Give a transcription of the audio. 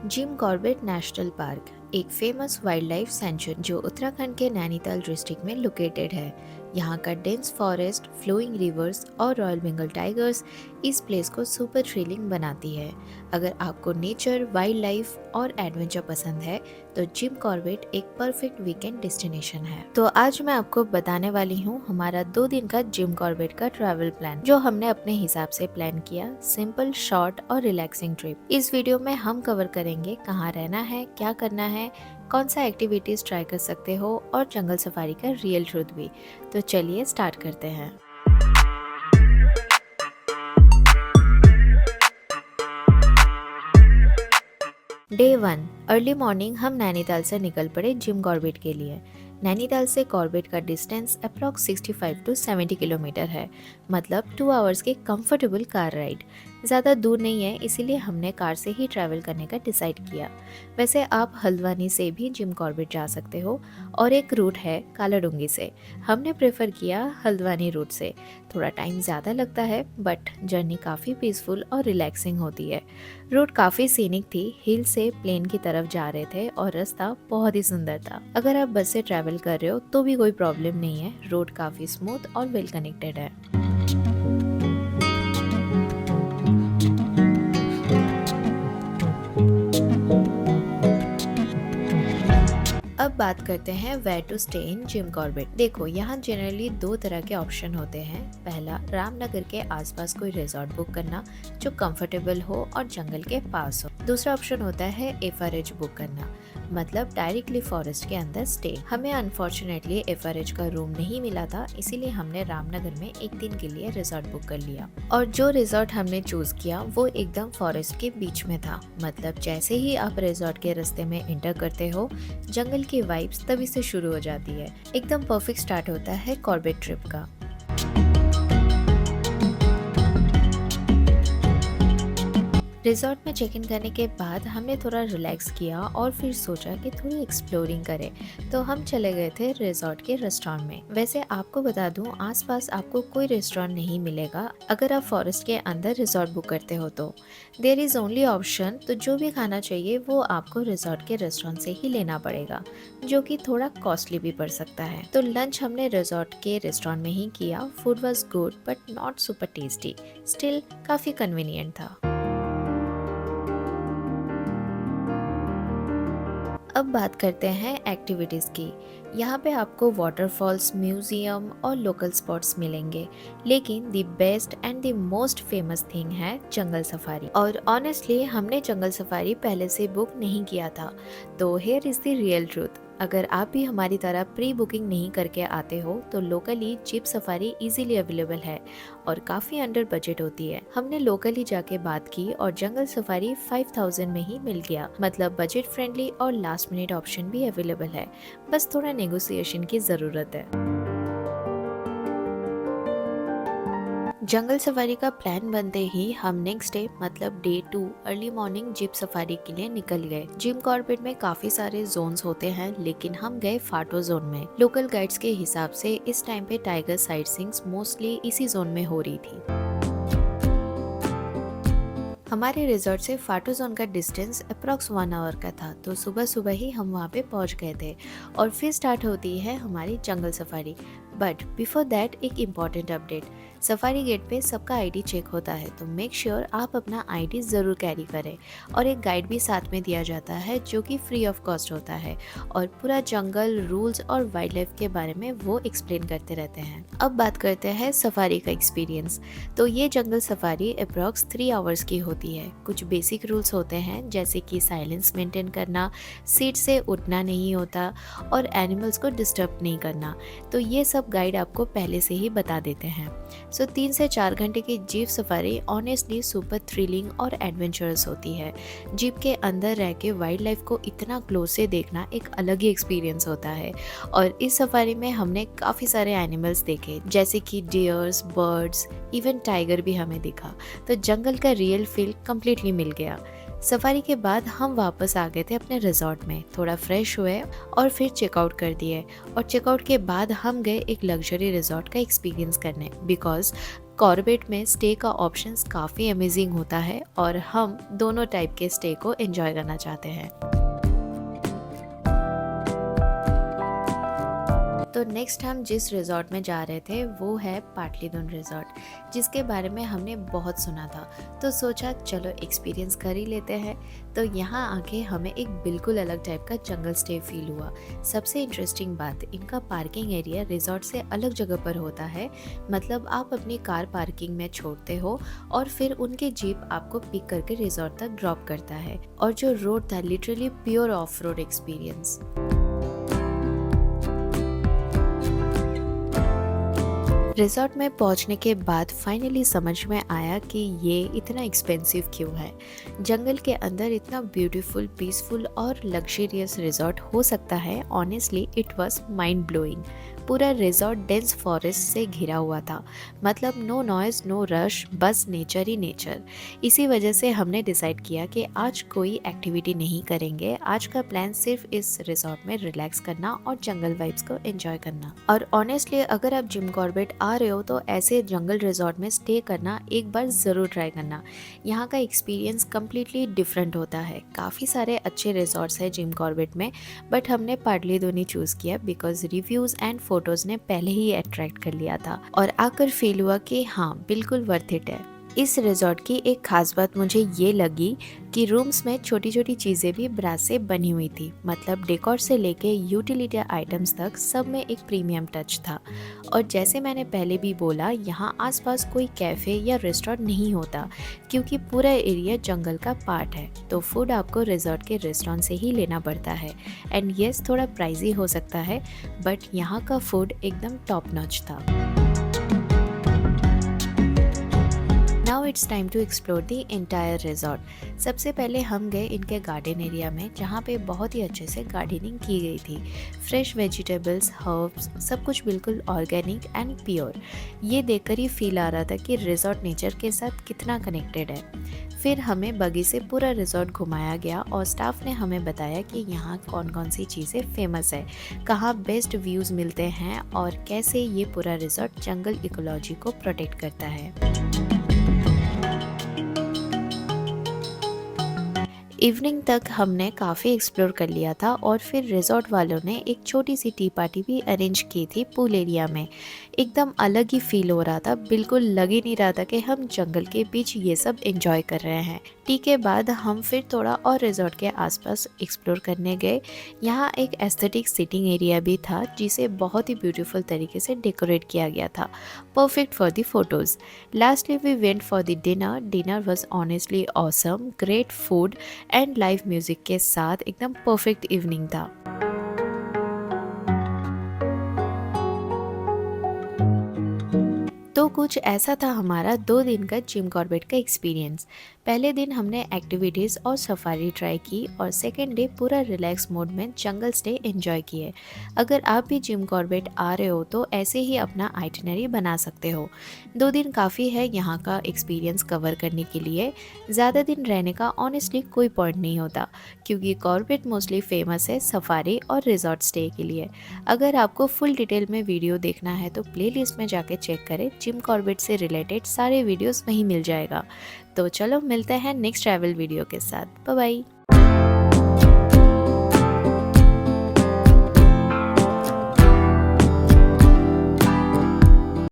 Jim Corbett national park एक famous wild life sanctuary जो उत्तराखंड के नैनीताल डिस्ट्रिक्ट में लोकेटेड है। यहाँ का डेंस फॉरेस्ट, फ्लोइंग रिवर्स और रॉयल बंगाल टाइगर्स इस प्लेस को सुपर थ्रिलिंग बनाती है। अगर आपको नेचर, वाइल्ड लाइफ और एडवेंचर पसंद है तो जिम कॉर्बेट एक परफेक्ट वीकेंड डेस्टिनेशन है। तो आज मैं आपको बताने वाली हूँ हमारा 2 दिन का जिम कॉर्बेट का ट्रैवल प्लान, जो हमने अपने हिसाब से प्लान किया। सिंपल, शॉर्ट और रिलैक्सिंग ट्रिप। इस वीडियो में हम कवर करेंगे कहाँ रहना है, क्या करना है, कौन सा एक्टिविटीज ट्राई कर सकते हो और जंगल सफारी का रियल ट्रूथ भी। तो चलिए स्टार्ट करते हैं। डे 1 अर्ली मॉर्निंग हम नैनीताल से निकल पड़े जिम कॉर्बेट के लिए। नैनीताल से कॉर्बेट का डिस्टेंस अप्रॉक्स 65 टू 70 किलोमीटर है, मतलब 2 आवर्स की कंफर्टेबल कार राइड। ज़्यादा दूर नहीं है, इसीलिए हमने कार से ही ट्रैवल करने का डिसाइड किया। वैसे आप हल्द्वानी से भी जिम कॉर्बेट जा सकते हो और एक रूट है कालाडूंगी से। हमने प्रेफर किया हल्द्वानी रूट से। थोड़ा टाइम ज़्यादा लगता है बट जर्नी काफ़ी पीसफुल और रिलैक्सिंग होती है। रूट काफ़ी सीनिक थी, हिल से प्लेन की तरफ जा रहे थे और रास्ता बहुत ही सुंदर था। अगर आप बस से ट्रैवल कर रहे हो तो भी कोई प्रॉब्लम नहीं है, रोड काफ़ी स्मूथ और वेल कनेक्टेड है। अब बात करते हैं where to stay in Jim Corbett. देखो, यहाँ जनरली 2 तरह के ऑप्शन होते हैं। पहला, रामनगर के आसपास कोई रिजॉर्ट बुक करना जो कंफर्टेबल हो और जंगल के पास हो। दूसरा ऑप्शन होता है एफआरएच बुक करना, मतलब डायरेक्टली फॉरेस्ट के अंदर स्टे। हमें अनफॉर्चुनेटली एफआरएच का रूम नहीं मिला था, इसीलिए हमने रामनगर में एक दिन के लिए रिजॉर्ट बुक कर लिया। और जो रिजॉर्ट हमने चूज किया वो एकदम फॉरेस्ट के बीच में था, मतलब जैसे ही आप रिजॉर्ट के रास्ते में एंटर करते हो जंगल की वाइब्स तभी से शुरू हो जाती है। एकदम परफेक्ट स्टार्ट होता है कॉर्बेट ट्रिप का। रिजॉर्ट में चेक इन करने के बाद हमने थोड़ा रिलैक्स किया और फिर सोचा कि थोड़ी एक्सप्लोरिंग करें, तो हम चले गए थे रिजॉर्ट के रेस्टोरेंट में। वैसे आपको बता दूं, आसपास आपको कोई रेस्टोरेंट नहीं मिलेगा अगर आप फॉरेस्ट के अंदर रिजॉर्ट बुक करते हो तो। देयर इज ओनली ऑप्शन, तो जो भी खाना चाहिए वो आपको रिजॉर्ट के रेस्टोरेंट से ही लेना पड़ेगा, जो कि थोड़ा कॉस्टली भी पड़ सकता है। तो लंच हमने रिजॉर्ट के रेस्टोरेंट में ही किया। Food was good but not super tasty, still काफी कन्वीनियंट था। अब बात करते हैं एक्टिविटीज़ की। यहाँ पे आपको वाटरफॉल्स, म्यूजियम और लोकल स्पॉट्स मिलेंगे, लेकिन the best and the most famous thing है जंगल सफारी। और ऑनेस्टली हमने जंगल सफारी पहले से बुक नहीं किया था, तो here is the real truth. अगर आप भी हमारी तरह प्री बुकिंग नहीं करके आते हो तो locally jeep safari easily available है और काफ़ी अंडर बजट होती है। हमने लोकली जाके बात की और जंगल सफारी 5000 में ही मिल गया, मतलब बजट फ्रेंडली और लास्ट मिनट ऑप्शन भी अवेलेबल है। बस थोड़ा नेगोशिएशन की ज़रूरत है। जंगल सफारी का प्लान बनते ही हम नेक्स्ट डे मतलब day 2 early morning zip safari के लिए निकल गए। जिम कॉर्बेट में काफी सारे जोन्स होते हैं, लेकिन हम गए फाटो जोन में। लोकल गाइड्स के हिसाब से इस टाइम पे टाइगर साइटसीइंग्स मोस्टली इसी जोन में हो रही थी। हमारे रिजॉर्ट से फाटो जोन का डिस्टेंस अप्रॉक्स 1 आवर का था, तो सुबह सुबह ही हम वहाँ पे पहुँच गए थे और फिर स्टार्ट होती है हमारी जंगल सफारी। बट बिफोर दैट एक इम्पॉर्टेंट अपडेट, सफारी गेट पे सबका आईडी चेक होता है, तो मेक श्योर आप अपना आईडी ज़रूर कैरी करें। और एक गाइड भी साथ में दिया जाता है जो कि फ्री ऑफ कॉस्ट होता है और पूरा जंगल, रूल्स और वाइल्ड लाइफ के बारे में वो एक्सप्लेन करते रहते हैं। अब बात करते हैं सफारी का एक्सपीरियंस। तो ये जंगल सफारी अप्रॉक्स 3 आवर्स की होती है। कुछ बेसिक रूल्स होते हैं, जैसे कि साइलेंस मेंटेन करना, सीट से उठना नहीं होता और एनिमल्स को डिस्टर्ब नहीं करना, तो ये सब गाइड आपको पहले से ही बता देते हैं। सो 3 से 4 घंटे की jeep safari honestly super thrilling और एडवेंचरस होती है। जीप के अंदर रह के वाइल्ड लाइफ को इतना क्लोज से देखना एक अलग ही एक्सपीरियंस होता है। और इस सफारी में हमने काफ़ी सारे एनिमल्स देखे, जैसे कि डियर्स, बर्ड्स, इवन टाइगर भी हमें दिखा। तो जंगल का रियल फील कम्प्लीटली मिल गया। सफारी के बाद हम वापस आ गए थे अपने रिजॉर्ट में, थोड़ा फ्रेश हुए और फिर चेकआउट कर दिए। और चेकआउट के बाद हम गए एक लग्जरी रिजॉर्ट का एक्सपीरियंस करने, बिकॉज कॉर्बेट में स्टे का ऑप्शंस काफ़ी अमेजिंग होता है और हम दोनों टाइप के स्टे को एंजॉय करना चाहते हैं। तो नेक्स्ट हम जिस रिज़ॉर्ट में जा रहे थे वो है पाटलीदुन रिज़ॉर्ट, जिसके बारे में हमने बहुत सुना था, तो सोचा चलो एक्सपीरियंस कर ही लेते हैं। तो यहाँ आके हमें एक बिल्कुल अलग टाइप का जंगल स्टे फील हुआ। सबसे इंटरेस्टिंग बात, इनका पार्किंग एरिया रिज़ॉर्ट से अलग जगह पर होता है। मतलब आप अपनी कार पार्किंग में छोड़ते हो और फिर उनके जीप आपको पिक करके रिज़ॉर्ट तक ड्रॉप करता है। और जो रोड था literally pure of road experience. Resort में पहुंचने के बाद फाइनली समझ में आया कि ये इतना एक्सपेंसिव क्यों है। जंगल के अंदर इतना ब्यूटीफुल, पीसफुल और लग्जरियस रिजॉर्ट हो सकता है, honestly it was mind blowing. पूरा रिजॉर्ट डेंस फॉरेस्ट से घिरा हुआ था, मतलब नो नॉइज, नो रश, बस नेचर ही नेचर। इसी वजह से हमने डिसाइड किया कि आज कोई एक्टिविटी नहीं करेंगे। आज का प्लान सिर्फ इस रिजॉर्ट में रिलैक्स करना और जंगल वाइब्स को एंजॉय करना। और ऑनेस्टली अगर आप जिम कॉर्बेट आ रहे हो तो ऐसे जंगल रिजॉर्ट में स्टे करना एक बार ज़रूर ट्राई करना। यहाँ का एक्सपीरियंस कम्प्लीटली डिफरेंट होता है। काफ़ी सारे अच्छे रिजॉर्ट्स हैं जिम कॉर्बेट में, बट हमने पाटलीदुन ही चूज़ किया बिकॉज रिव्यूज़ एंड फोटोज़ ने पहले ही अट्रैक्ट कर लिया था और आकर फील हुआ कि हाँ बिल्कुल वर्थ इट है। इस रिजॉर्ट की एक खास बात मुझे ये लगी कि रूम्स में छोटी छोटी चीज़ें भी ब्रास से बनी हुई थी। मतलब डेकोर से लेके यूटिलिटी आइटम्स तक सब में एक प्रीमियम टच था। और जैसे मैंने पहले भी बोला, यहाँ आसपास कोई कैफ़े या रेस्टोरेंट नहीं होता क्योंकि पूरा एरिया जंगल का पार्ट है। तो फूड आपको रिजॉर्ट के रेस्टोरेंट से ही लेना पड़ता है। एंड येस, थोड़ा प्राइजी हो सकता है, बट यहाँ का फूड एकदम टॉप नॉच था। Now it's time to explore the entire resort. सबसे पहले हम गए इनके गार्डन एरिया में, जहाँ पे बहुत ही अच्छे से गार्डनिंग की गई थी। फ्रेश वेजिटेबल्स, हर्ब्स, सब कुछ बिल्कुल ऑर्गेनिक एंड प्योर। ये देखकर ही फील आ रहा था कि रिजॉर्ट नेचर के साथ कितना कनेक्टेड है। फिर हमें बगी से पूरा रिजॉर्ट घुमाया गया और स्टाफ ने हमें बताया कि यहाँ कौन कौन सी चीज़ें फेमस है, कहाँ बेस्ट व्यूज़ मिलते हैं और कैसे ये पूरा रिजॉर्ट जंगल इकोलॉजी को प्रोटेक्ट करता है। इवनिंग तक हमने काफ़ी एक्सप्लोर कर लिया था और फिर रिजॉर्ट वालों ने एक छोटी सी टी पार्टी भी अरेंज की थी पूल एरिया में। एकदम अलग ही फील हो रहा था, बिल्कुल लग ही नहीं रहा था कि हम जंगल के बीच ये सब एंजॉय कर रहे हैं। टी के बाद हम फिर थोड़ा और रिजॉर्ट के आसपास एक्सप्लोर करने गए। यहाँ एक एस्थेटिक सिटिंग एरिया भी था जिसे बहुत ही ब्यूटीफुल तरीके से डेकोरेट किया गया था, perfect for the photos. Lastly we went for the dinner. Dinner was honestly awesome, great food and live music के साथ एकदम परफेक्ट इवनिंग था। तो कुछ ऐसा था हमारा 2 दिन का जिम कॉर्बेट का एक्सपीरियंस। पहले दिन हमने एक्टिविटीज़ और सफारी ट्राई की और सेकेंड डे पूरा रिलैक्स मोड में जंगल स्टे एंजॉय किए। अगर आप भी जिम कॉर्बेट आ रहे हो तो ऐसे ही अपना आइटिनरी बना सकते हो। 2 दिन काफ़ी है यहाँ का एक्सपीरियंस कवर करने के लिए। ज़्यादा दिन रहने का ऑनेस्टली कोई पॉइंट नहीं होता क्योंकि कॉर्बेट मोस्टली फेमस है सफारी और रिजॉर्ट स्टे के लिए। अगर आपको फुल डिटेल में वीडियो देखना है तो प्लेलिस्ट में जाके चेक करें, जिम कॉर्बेट से रिलेटेड सारे वीडियोस वहीं मिल जाएगा। तो चलो मिलते हैं नेक्स्ट ट्रैवल वीडियो के साथ। Bye bye.